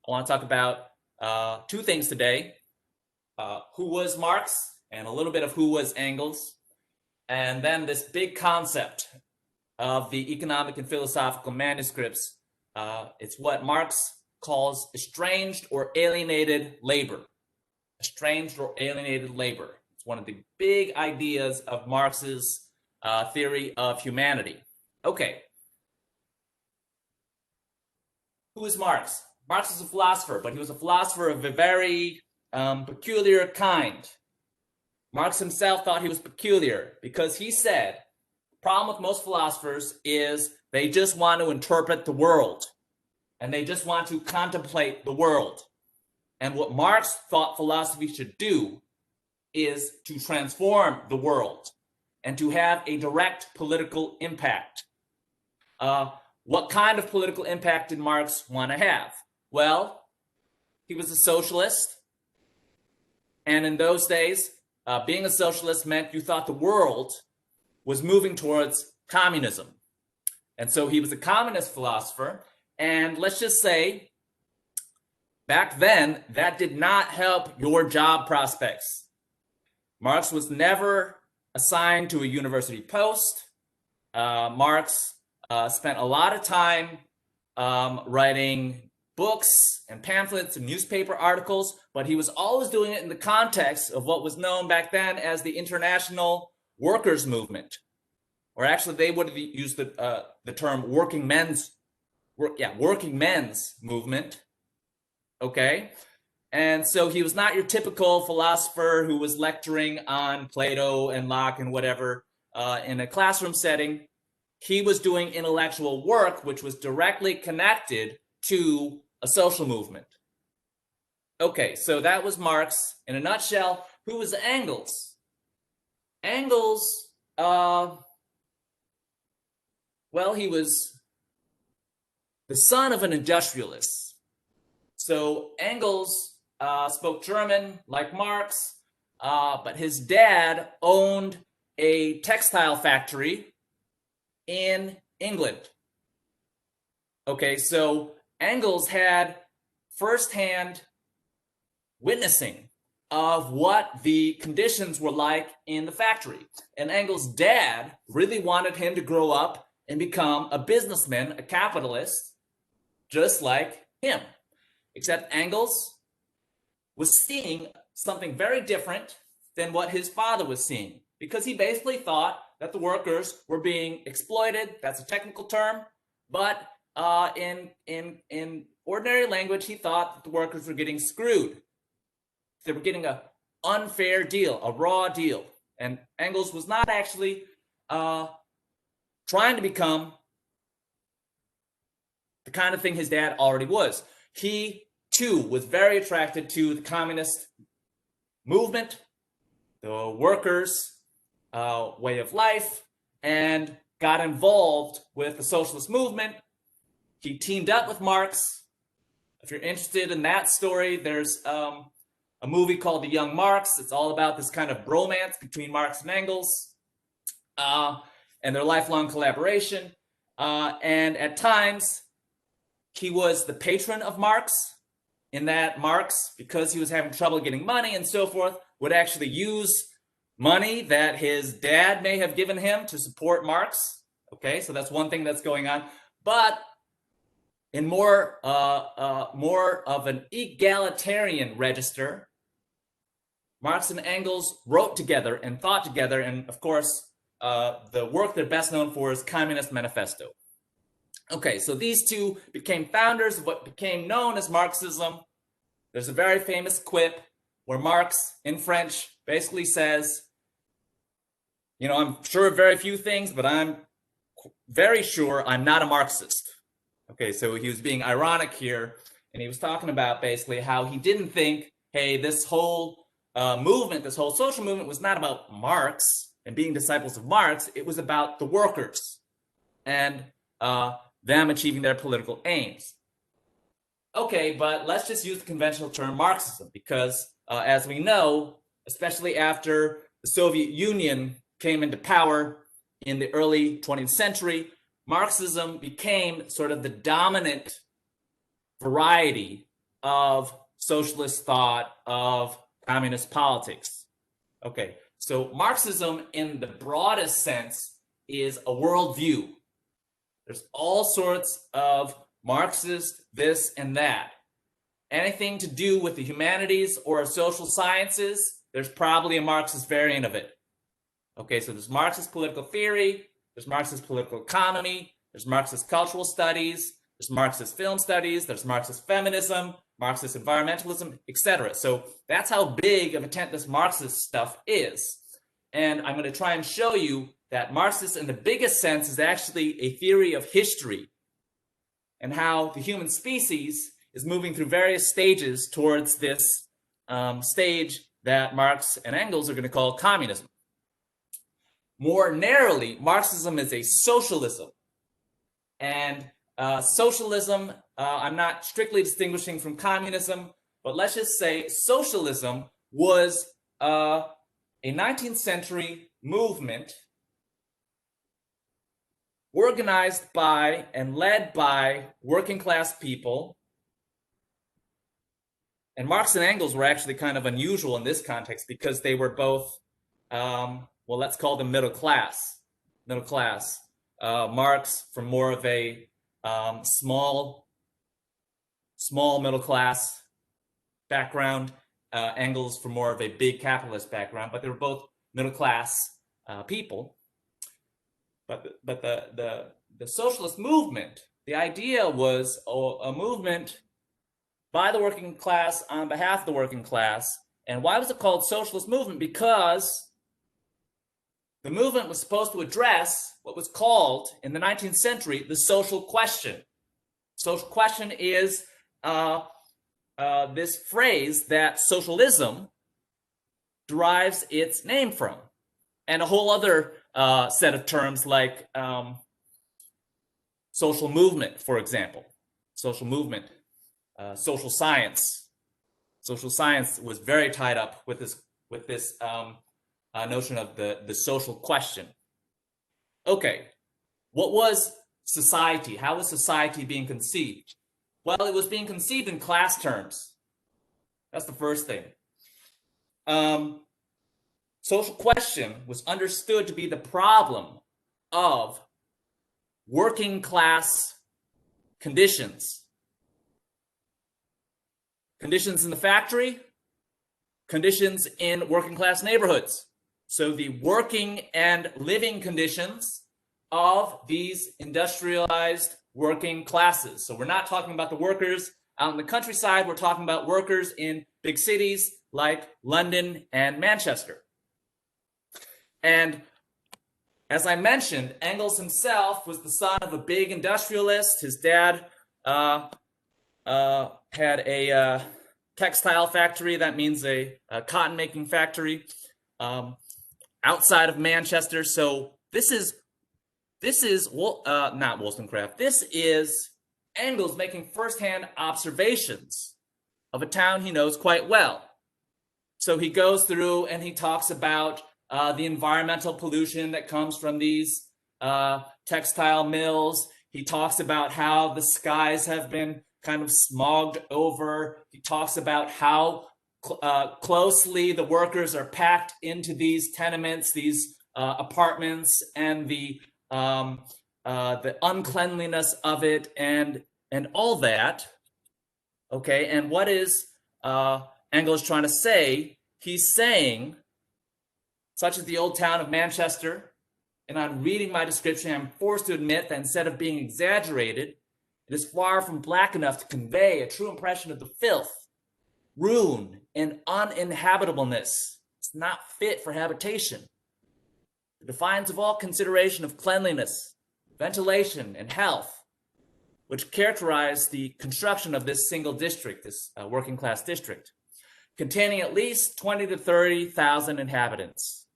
I want to talk about two things today. Who was Marx and a little bit of who was Engels. And then this big concept of the economic and philosophical manuscripts. It's what Marx calls estranged or alienated labor. Estranged or alienated labor. It's one of the big ideas of Marx's theory of humanity. Okay. Who is Marx? Marx is a philosopher, but he was a philosopher of a very peculiar kind. Marx himself thought he was peculiar because he said, the problem with most philosophers is they just want to interpret the world and they just want to contemplate the world. And what Marx thought philosophy should do is to transform the world and to have a direct political impact. What kind of political impact did Marx want to have? Well, he was a socialist. And in those days, being a socialist meant you thought the world was moving towards communism. And so he was a communist philosopher. And let's just say, back then, that did not help your job prospects. Marx was never assigned to a university post. Marx spent a lot of time writing books and pamphlets and newspaper articles, but he was always doing it in the context of what was known back then as the International Workers' Movement. Or actually, they would have used the term working men's movement. Okay? And so he was not your typical philosopher who was lecturing on Plato and Locke and whatever in a classroom setting. He was doing intellectual work which was directly connected to a social movement. Okay, so that was Marx. In a nutshell, who was Engels? Engels, well, he was the son of an industrialist. So Engels spoke German like Marx, but his dad owned a textile factory in England. Okay, so Engels had firsthand witnessing of what the conditions were like in the factory. And Engels' dad really wanted him to grow up and become a businessman, a capitalist, just like him. Except Engels was seeing something very different than what his father was seeing, because he basically thought that the workers were being exploited. That's a technical term, but in ordinary language, he thought that the workers were getting screwed. They were getting an unfair deal, a raw deal. And Engels was not actually trying to become the kind of thing his dad already was. He, too, was very attracted to the communist movement, the workers' way of life, and got involved with the socialist movement. He teamed up with Marx. If you're interested in that story, there's a movie called The Young Marx. It's all about this kind of bromance between Marx and Engels and their lifelong collaboration. And at times, he was the patron of Marx, in that Marx, because he was having trouble getting money and so forth, would actually use money that his dad may have given him to support Marx. Okay, so that's one thing that's going on. But in more of an egalitarian register, Marx and Engels wrote together and thought together, and of course, the work they're best known for is Communist Manifesto. Okay, so these two became founders of what became known as Marxism. There's a very famous quip where Marx, in French, basically says, you know, I'm sure of very few things, but I'm very sure I'm not a Marxist. Okay, so he was being ironic here, and he was talking about basically how he didn't think, hey, this whole movement, this whole social movement was not about Marx and being disciples of Marx. It was about the workers and them achieving their political aims. Okay, but let's just use the conventional term Marxism, because as we know, especially after the Soviet Union came into power in the early 20th century, Marxism became sort of the dominant variety of socialist thought, of communist politics. Okay, so Marxism in the broadest sense is a worldview. There's all sorts of Marxist this and that. Anything to do with the humanities or social sciences, there's probably a Marxist variant of it. Okay, so there's Marxist political theory, there's Marxist political economy, there's Marxist cultural studies, there's Marxist film studies, there's Marxist feminism, Marxist environmentalism, etc. So that's how big of a tent this Marxist stuff is. And I'm going to try and show you that Marxist in the biggest sense is actually a theory of history and how the human species is moving through various stages towards this stage that Marx and Engels are going to call communism. More narrowly, Marxism is a socialism. And socialism, I'm not strictly distinguishing from communism, but let's just say socialism was a 19th century movement organized by and led by working class people. And Marx and Engels were actually kind of unusual in this context because they were both, well, let's call them middle class. Marx from more of a small middle class background, Engels from more of a big capitalist background, but they were both middle class people. But the socialist movement, the idea was a movement by the working class on behalf of the working class. And why was it called socialist movement? Because the movement was supposed to address what was called in the 19th century the social question. Social question is this phrase that socialism derives its name from, and a whole other set of terms like social movement, for example. Social movement, social science. Social science was very tied up with this notion of the social question. Okay, what was society? How was society being conceived? Well, it was being conceived in class terms. That's the first thing. Social question was understood to be the problem of working class conditions. Conditions in the factory, conditions in working class neighborhoods. So the working and living conditions of these industrialized working classes. So we're not talking about the workers out in the countryside. We're talking about workers in big cities like London and Manchester. And as I mentioned, Engels himself was the son of a big industrialist. His dad had a textile factory. That means a cotton making factory outside of Manchester. So this is not Wollstonecraft. This is Engels making firsthand observations of a town he knows quite well. So he goes through and he talks about the environmental pollution that comes from these textile mills. He talks about how the skies have been kind of smogged over. He talks about how closely the workers are packed into these tenements, these apartments, and the uncleanliness of it, and all that. Okay, and what is Engels trying to say? He's saying, such as the old town of Manchester, and on reading my description, I'm forced to admit that instead of being exaggerated, it is far from black enough to convey a true impression of the filth, ruin, and uninhabitableness. It's not fit for habitation. The defiance of all consideration of cleanliness, ventilation, and health, which characterize the construction of this single district, this working class district, containing at least 20 to 30,000 inhabitants.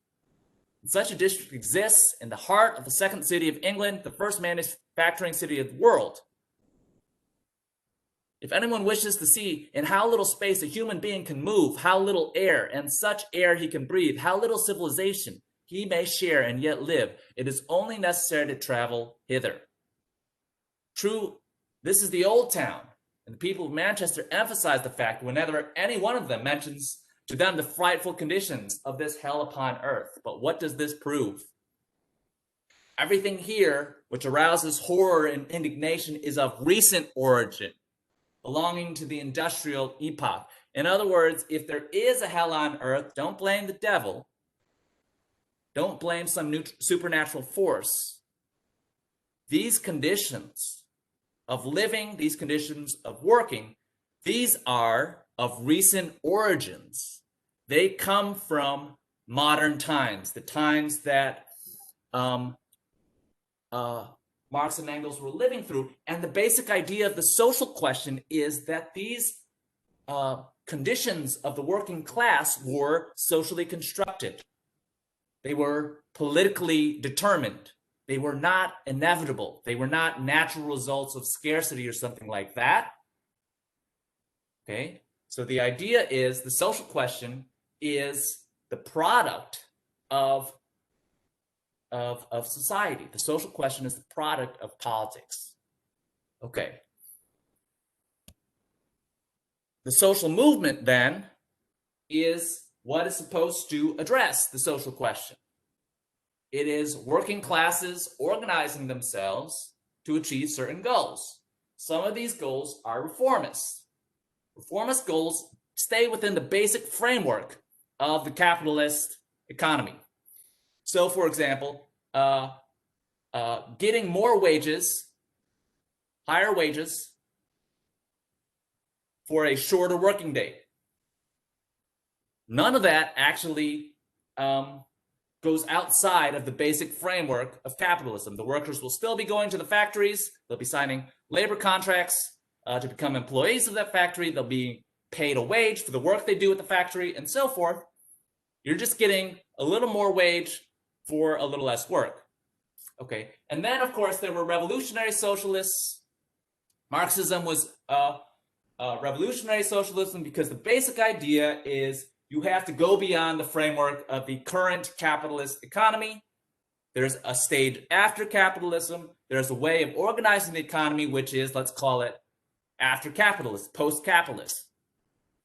And such a district exists in the heart of the second city of England, the first manufacturing city of the world. If anyone wishes to see in how little space a human being can move, how little air, and such air he can breathe, how little civilization he may share and yet live, it is only necessary to travel hither. True, this is the old town, And the people of Manchester emphasize the fact whenever any one of them mentions to them the frightful conditions of this hell upon earth. But what does this prove? Everything here which arouses horror and indignation is of recent origin, belonging to the industrial epoch. In other words, if there is a hell on earth, don't blame the devil. Don't blame some supernatural force. These conditions of living, these conditions of working, these are of recent origins. They come from modern times, the times that Marx and Engels were living through. And the basic idea of the social question is that these conditions of the working class were socially constructed. They were politically determined. They were not inevitable. They were not natural results of scarcity or something like that. Okay, so the idea is the social question is the product of society. The social question is the product of politics. Okay. The social movement then is what is supposed to address the social question. It is working classes organizing themselves to achieve certain goals. Some of these goals are reformist. Reformist goals stay within the basic framework of the capitalist economy. So, for example, getting more wages, higher wages for a shorter working day. None of that actually goes outside of the basic framework of capitalism. The workers will still be going to the factories. They'll be signing labor contracts to become employees of that factory. They'll be paid a wage for the work they do at the factory and so forth. You're just getting a little more wage for a little less work. Okay, and then of course there were revolutionary socialists. Marxism was revolutionary socialism because the basic idea is you have to go beyond the framework of the current capitalist economy. There's a stage after capitalism. There's a way of organizing the economy, which is, let's call it after capitalist, post-capitalist.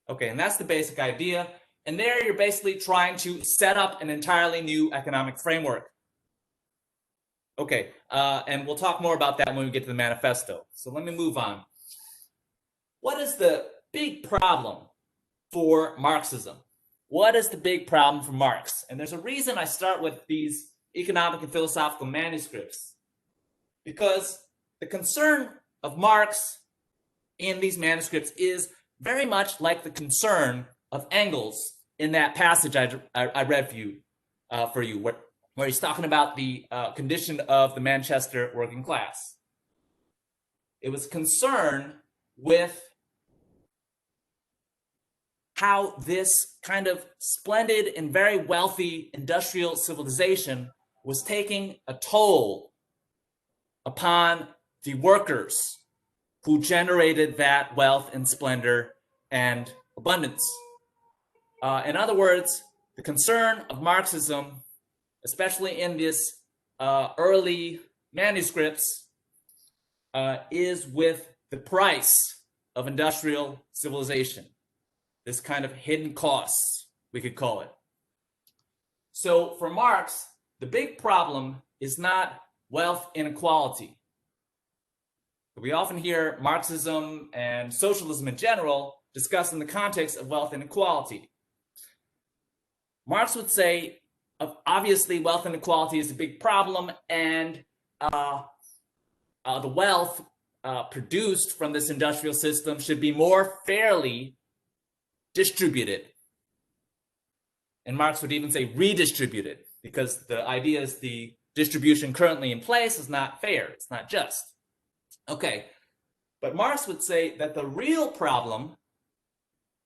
Okay, and that's the basic idea. And there you're basically trying to set up an entirely new economic framework. Okay, and we'll talk more about that when we get to the manifesto. So let me move on. What is the big problem for Marxism? What is the big problem for Marx? And there's a reason I start with these economic and philosophical manuscripts. Because the concern of Marx in these manuscripts is very much like the concern of Engels in that passage I read for you, where he's talking about the condition of the Manchester working class. It was concern with how this kind of splendid and very wealthy industrial civilization was taking a toll upon the workers who generated that wealth and splendor and abundance. In other words, the concern of Marxism, especially in this early manuscripts, is with the price of industrial civilization. This kind of hidden costs, we could call it. So for Marx, the big problem is not wealth inequality. We often hear Marxism and socialism in general discussed in the context of wealth inequality. Marx would say, obviously, wealth inequality is a big problem, and the wealth produced from this industrial system should be more fairly distributed. And Marx would even say redistributed, because the idea is the distribution currently in place is not fair, it's not just. Okay, but Marx would say that the real problem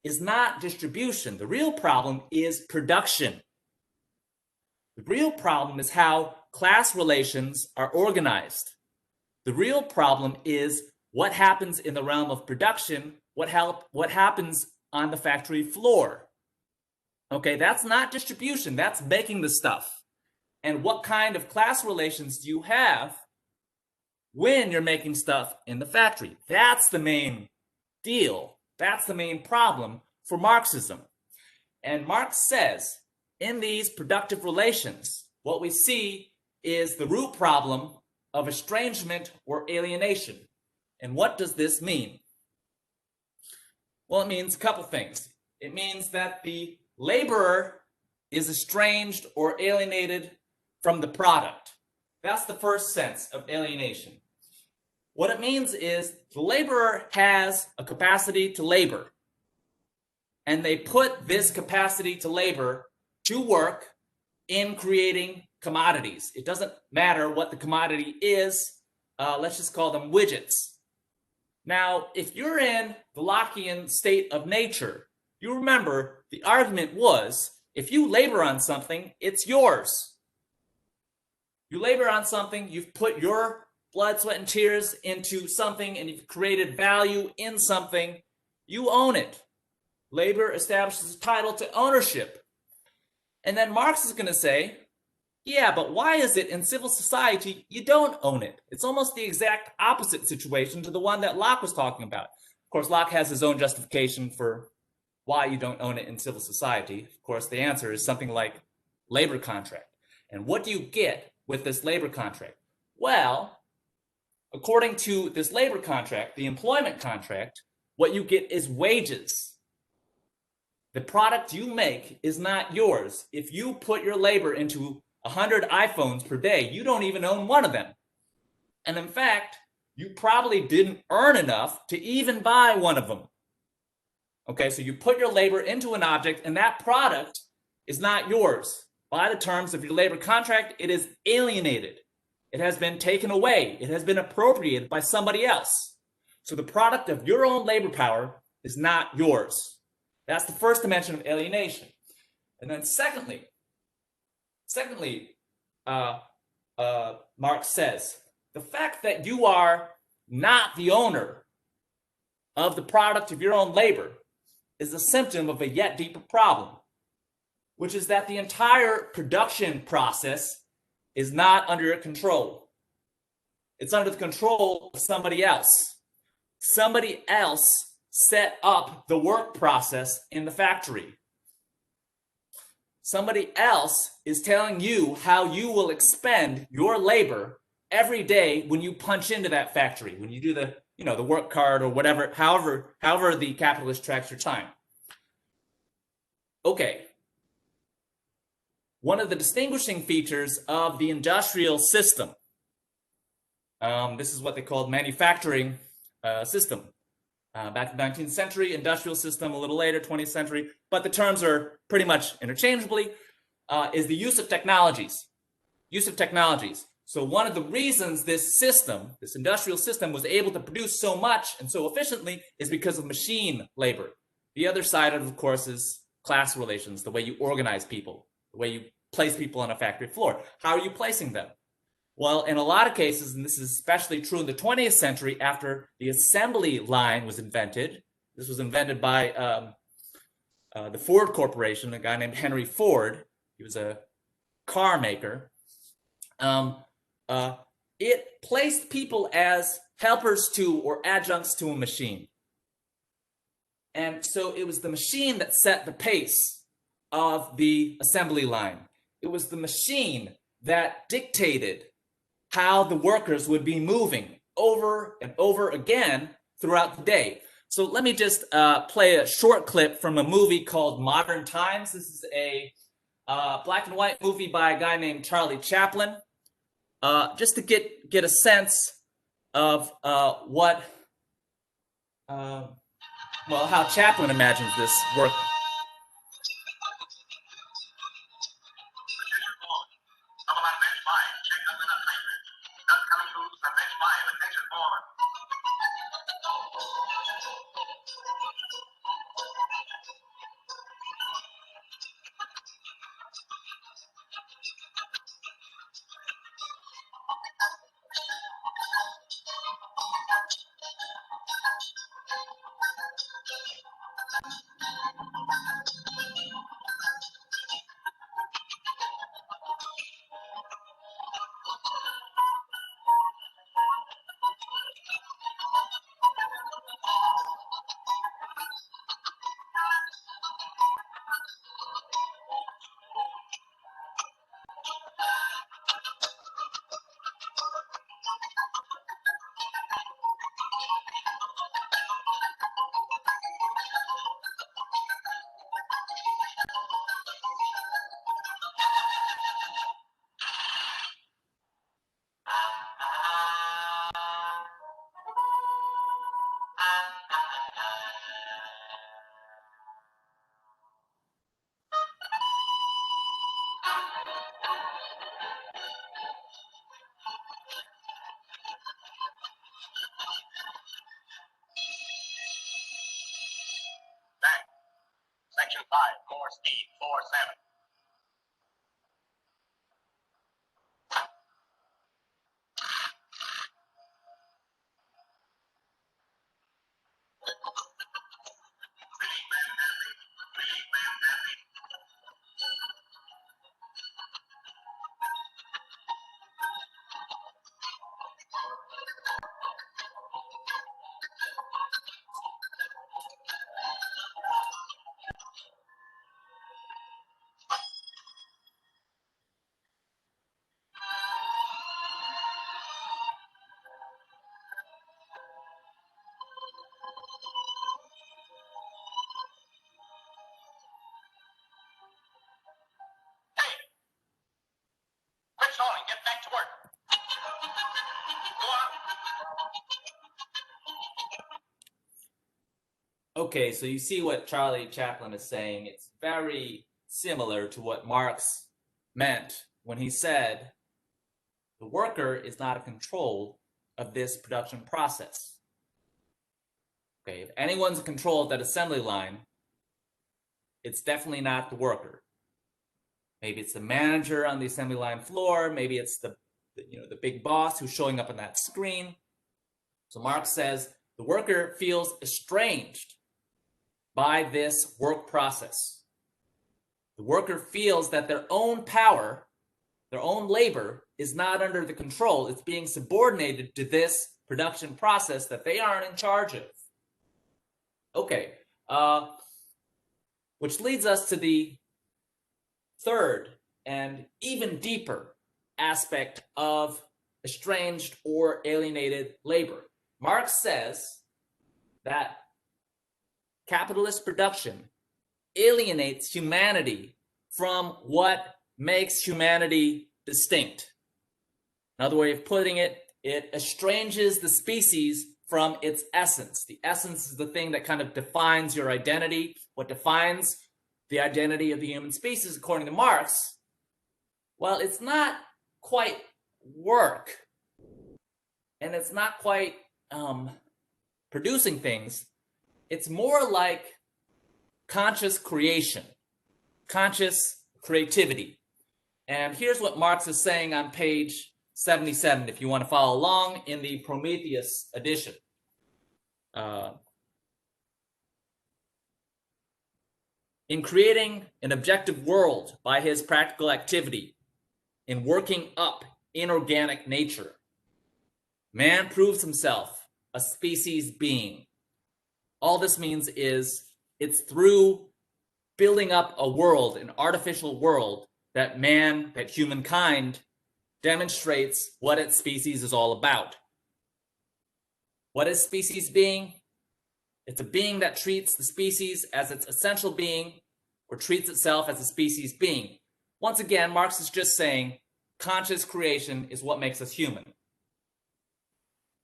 is not distribution. The real problem is production. The real problem is how class relations are organized. The real problem is what happens in the realm of production, what happens on the factory floor. Okay, that's not distribution, that's making the stuff. And what kind of class relations do you have when you're making stuff in the factory? That's the main deal. That's the main problem for Marxism. And Marx says, in these productive relations, what we see is the root problem of estrangement or alienation. And what does this mean? Well, it means a couple things. It means that the laborer is estranged or alienated from the product. That's the first sense of alienation. What it means is the laborer has a capacity to labor, and they put this capacity to labor to work in creating commodities. It doesn't matter what the commodity is. Let's just call them widgets. Now, if you're in the Lockean state of nature, you remember the argument was, if you labor on something, it's yours. You labor on something, you've put your blood, sweat, and tears into something, and you've created value in something, you own it. Labor establishes a title to ownership. And then Marx is going to say, yeah, but why is it in civil society you don't own it? It's almost the exact opposite situation to the one that Locke was talking about. Of course, Locke has his own justification for why you don't own it in civil society. Of course, the answer is something like labor contract. And what do you get with this labor contract? Well, according to this labor contract, the employment contract, what you get is wages. The product you make is not yours. If you put your labor into 100 iPhones per day, you don't even own one of them. And in fact, you probably didn't earn enough to even buy one of them. Okay, so you put your labor into an object, and that product is not yours. By the terms of your labor contract, it is alienated. It has been taken away. It has been appropriated by somebody else. So the product of your own labor power is not yours. That's the first dimension of alienation. And then secondly, Marx says, the fact that you are not the owner of the product of your own labor is a symptom of a yet deeper problem, which is that the entire production process is not under your control. It's under the control of somebody else. Somebody else set up the work process in the factory. Somebody else is telling you how you will expend your labor every day when you punch into that factory, when you do the work card or whatever, however the capitalist tracks your time. Okay. One of the distinguishing features of the industrial system, this is what they called manufacturing system. Back in the 19th century, industrial system, a little later, 20th century, but the terms are pretty much interchangeably, is the use of technologies. Use of technologies. So one of the reasons this system, this industrial system, was able to produce so much and so efficiently is because of machine labor. The other side of course, is class relations, the way you organize people, the way you place people on a factory floor. How are you placing them? Well, in a lot of cases, and this is especially true in the 20th century after the assembly line was invented. This was invented by the Ford Corporation, a guy named Henry Ford. He was a car maker. It placed people as helpers to or adjuncts to a machine. And so it was the machine that set the pace of the assembly line. It was the machine that dictated how the workers would be moving over and over again throughout the day. So let me just play a short clip from a movie called Modern Times. This is a black and white movie by a guy named Charlie Chaplin, just to get a sense of how Chaplin imagines this work. 5, more speed, 4, 7. Quit stalling, get back to work. Go on. Okay, so you see what Charlie Chaplin is saying. It's very similar to what Marx meant when he said the worker is not in control of this production process. Okay, if anyone's in control of that assembly line, it's definitely not the worker. Maybe it's the manager on the assembly line floor. Maybe it's the big boss who's showing up on that screen. So Marx says the worker feels estranged by this work process. The worker feels that their own power, their own labor, is not under the control. It's being subordinated to this production process that they aren't in charge of. Okay, which leads us to the third and even deeper aspect of estranged or alienated labor. Marx says that capitalist production alienates humanity from what makes humanity distinct. Another way of putting it, it estranges the species from its essence. The essence is the thing that kind of defines your identity. What defines the identity of the human species, according to Marx, well, it's not quite work, and it's not quite producing things. It's more like conscious creation, conscious creativity. And here's what Marx is saying on page 77, if you want to follow along in the Prometheus edition. In creating an objective world by his practical activity, in working up inorganic nature, man proves himself a species being. All this means is it's through building up a world, an artificial world, that humankind demonstrates what its species is all about. What is species being? It's a being that treats the species as its essential being, or treats itself as a species being. Once again, Marx is just saying conscious creation is what makes us human.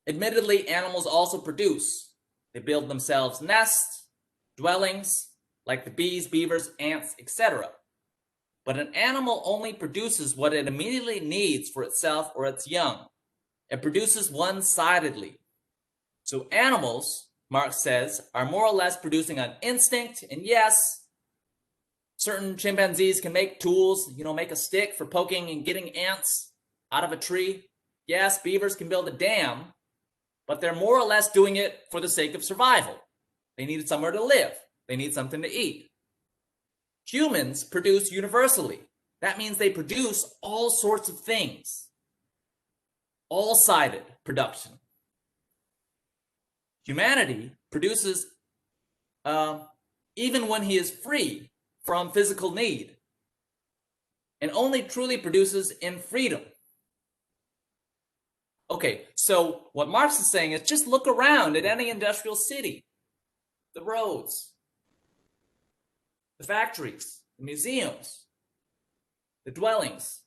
Admittedly, animals also produce. They build themselves nests, dwellings, like the bees, beavers, ants, etc. But an animal only produces what it immediately needs for itself or its young. It produces one-sidedly. So animals, Marx says, are more or less producing on instinct, and yes, certain chimpanzees can make tools, make a stick for poking and getting ants out of a tree. Yes, beavers can build a dam, but they're more or less doing it for the sake of survival. They need somewhere to live. They need something to eat. Humans produce universally. That means they produce all sorts of things. All-sided production. Humanity produces even when he is free from physical need, and only truly produces in freedom. Okay, so what Marx is saying is just look around at any industrial city. The roads, the factories, the museums, the dwellings,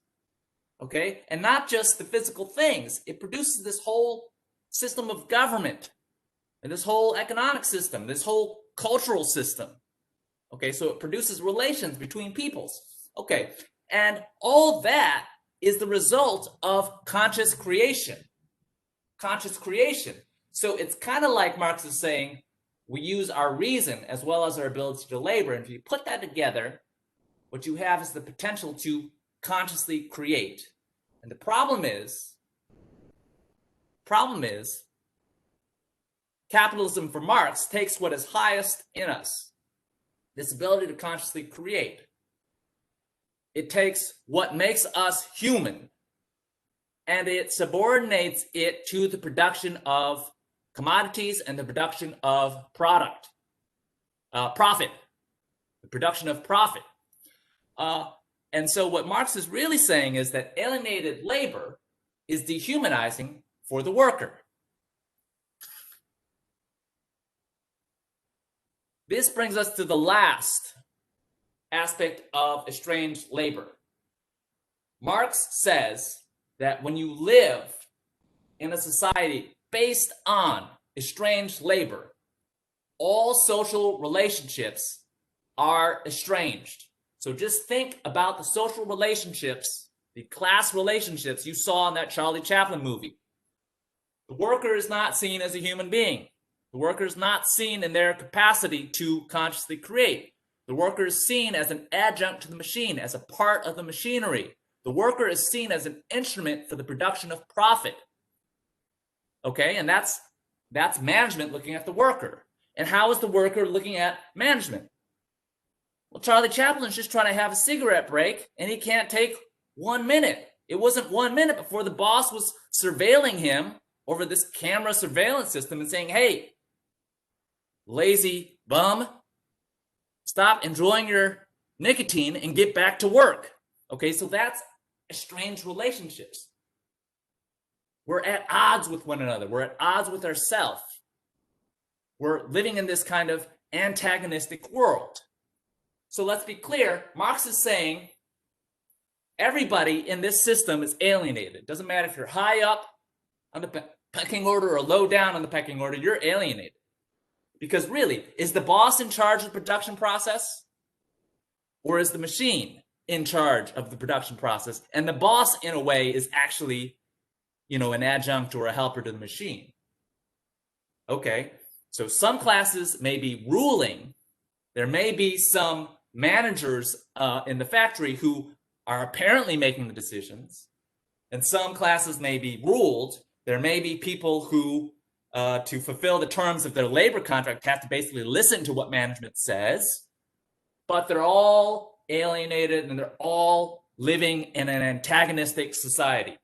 okay? And not just the physical things. It produces this whole system of government, and this whole economic system, this whole cultural system. Okay, so it produces relations between peoples. Okay, and all that is the result of conscious creation. Conscious creation. So it's kind of like Marx is saying, we use our reason as well as our ability to labor. And if you put that together, what you have is the potential to consciously create. And the problem is capitalism for Marx takes what is highest in us, this ability to consciously create. It takes what makes us human, and it subordinates it to the production of commodities and the production of profit, the production of profit. And so what Marx is really saying is that alienated labor is dehumanizing for the worker. This brings us to the last aspect of estranged labor. Marx says that when you live in a society based on estranged labor, all social relationships are estranged. So just think about the social relationships, the class relationships you saw in that Charlie Chaplin movie. The worker is not seen as a human being. The worker is not seen in their capacity to consciously create. The worker is seen as an adjunct to the machine, as a part of the machinery. The worker is seen as an instrument for the production of profit. Okay, and that's management looking at the worker. And how is the worker looking at management? Well, Charlie Chaplin's just trying to have a cigarette break, and he can't take 1 minute. It wasn't 1 minute before the boss was surveilling him over this camera surveillance system and saying, hey, lazy bum, stop enjoying your nicotine and get back to work. Okay, so that's estranged relationships. We're at odds with one another. We're at odds with ourselves. We're living in this kind of antagonistic world. So let's be clear, Marx is saying everybody in this system is alienated. It doesn't matter if you're high up on the pecking order or low down on the pecking order, you're alienated. Because really, is the boss in charge of the production process? Or is the machine in charge of the production process? And the boss, in a way, is actually, an adjunct or a helper to the machine. Okay, so some classes may be ruling. There may be some managers in the factory who are apparently making the decisions. And some classes may be ruled. There may be people who, to fulfill the terms of their labor contract, have to basically listen to what management says. But they're all alienated and they're all living in an antagonistic society.